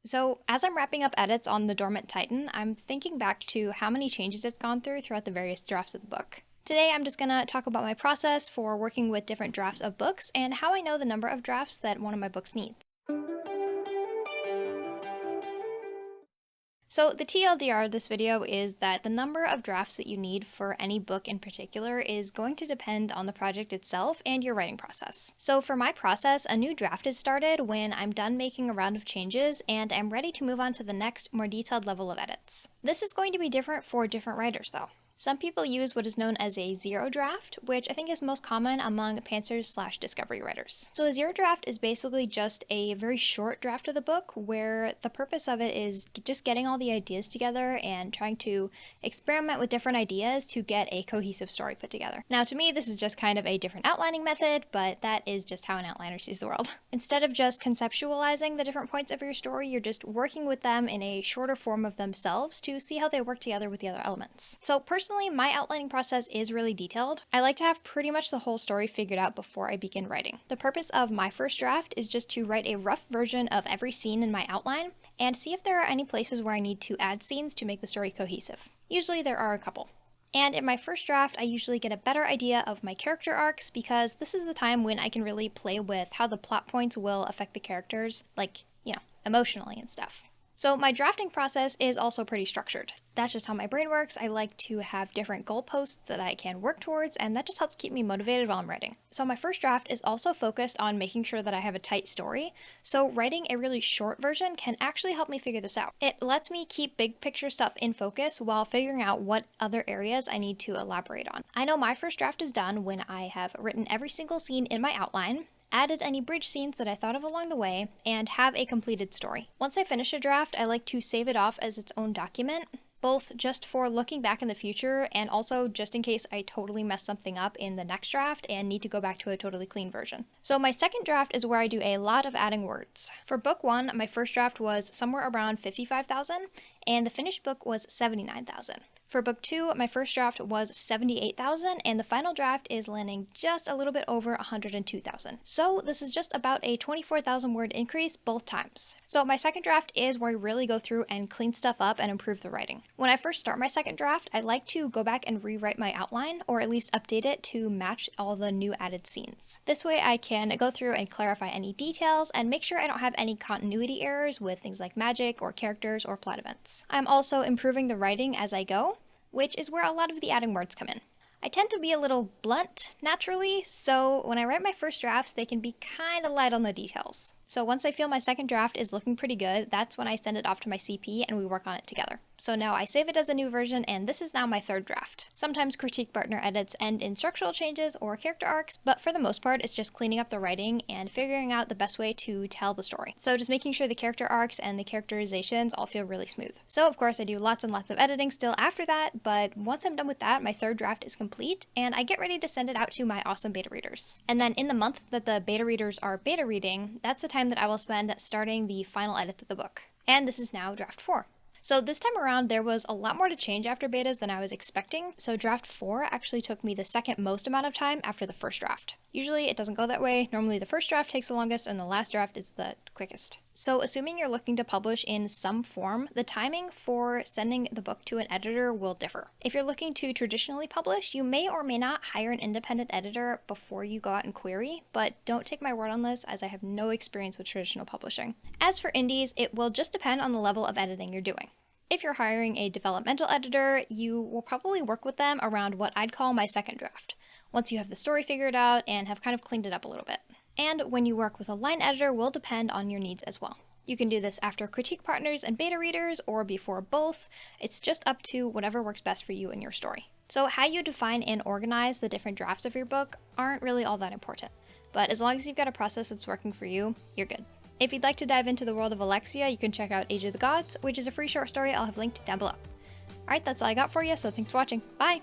So as I'm wrapping up edits on The Dormant Titan, I'm thinking back to how many changes it's gone through throughout the various drafts of the book. Today I'm just going to talk about my process for working with different drafts of books and how I know the number of drafts that one of my books needs. So the TLDR of this video is that the number of drafts that you need for any book in particular is going to depend on the project itself and your writing process. So for my process, a new draft is started when I'm done making a round of changes and I'm ready to move on to the next, more detailed level of edits. This is going to be different for different writers though. Some people use what is known as a zero draft, which I think is most common among pantsers/discovery writers. So a zero draft is basically just a very short draft of the book where the purpose of it is just getting all the ideas together and trying to experiment with different ideas to get a cohesive story put together. Now to me, this is just kind of a different outlining method, but that is just how an outliner sees the world. Instead of just conceptualizing the different points of your story, you're just working with them in a shorter form of themselves to see how they work together with the other elements. So personally, my outlining process is really detailed. I like to have pretty much the whole story figured out before I begin writing. The purpose of my first draft is just to write a rough version of every scene in my outline and see if there are any places where I need to add scenes to make the story cohesive. Usually there are a couple. And in my first draft, I usually get a better idea of my character arcs because this is the time when I can really play with how the plot points will affect the characters, like, emotionally and stuff. So my drafting process is also pretty structured. That's just how my brain works. I like to have different goalposts that I can work towards, and that just helps keep me motivated while I'm writing. So my first draft is also focused on making sure that I have a tight story, so writing a really short version can actually help me figure this out. It lets me keep big picture stuff in focus while figuring out what other areas I need to elaborate on. I know my first draft is done when I have written every single scene in my outline, added any bridge scenes that I thought of along the way, and have a completed story. Once I finish a draft, I like to save it off as its own document, both just for looking back in the future and also just in case I totally mess something up in the next draft and need to go back to a totally clean version. So my second draft is where I do a lot of adding words. For book 1, my first draft was somewhere around 55,000 and the finished book was 79,000. For book 2, my first draft was 78,000 and the final draft is landing just a little bit over 102,000. So this is just about a 24,000 word increase both times. So my second draft is where I really go through and clean stuff up and improve the writing. When I first start my second draft, I like to go back and rewrite my outline or at least update it to match all the new added scenes. This way I can go through and clarify any details and make sure I don't have any continuity errors with things like magic or characters or plot events. I'm also improving the writing as I go, which is where a lot of the adding words come in. I tend to be a little blunt naturally, so when I write my first drafts, they can be kind of light on the details. So once I feel my second draft is looking pretty good, that's when I send it off to my CP and we work on it together. So now I save it as a new version and this is now my third draft. Sometimes critique partner edits end in structural changes or character arcs, but for the most part it's just cleaning up the writing and figuring out the best way to tell the story. So just making sure the character arcs and the characterizations all feel really smooth. So of course I do lots and lots of editing still after that, but once I'm done with that, my third draft is complete and I get ready to send it out to my awesome beta readers. And then in the month that the beta readers are beta reading, that's the time that I will spend starting the final edits of the book. And this is now draft 4. So this time around, there was a lot more to change after betas than I was expecting, so draft 4 actually took me the second most amount of time after the first draft. Usually it doesn't go that way. Normally the first draft takes the longest and the last draft is the quickest. So assuming you're looking to publish in some form, the timing for sending the book to an editor will differ. If you're looking to traditionally publish, you may or may not hire an independent editor before you go out and query, but don't take my word on this as I have no experience with traditional publishing. As for indies, it will just depend on the level of editing you're doing. If you're hiring a developmental editor, you will probably work with them around what I'd call my second draft, once you have the story figured out and have kind of cleaned it up a little bit. And when you work with a line editor will depend on your needs as well. You can do this after critique partners and beta readers or before both. It's just up to whatever works best for you and your story. So how you define and organize the different drafts of your book aren't really all that important, but as long as you've got a process that's working for you, you're good. If you'd like to dive into the world of Alexia, you can check out Age of the Gods, which is a free short story I'll have linked down below. Alright, that's all I got for you, so thanks for watching. Bye!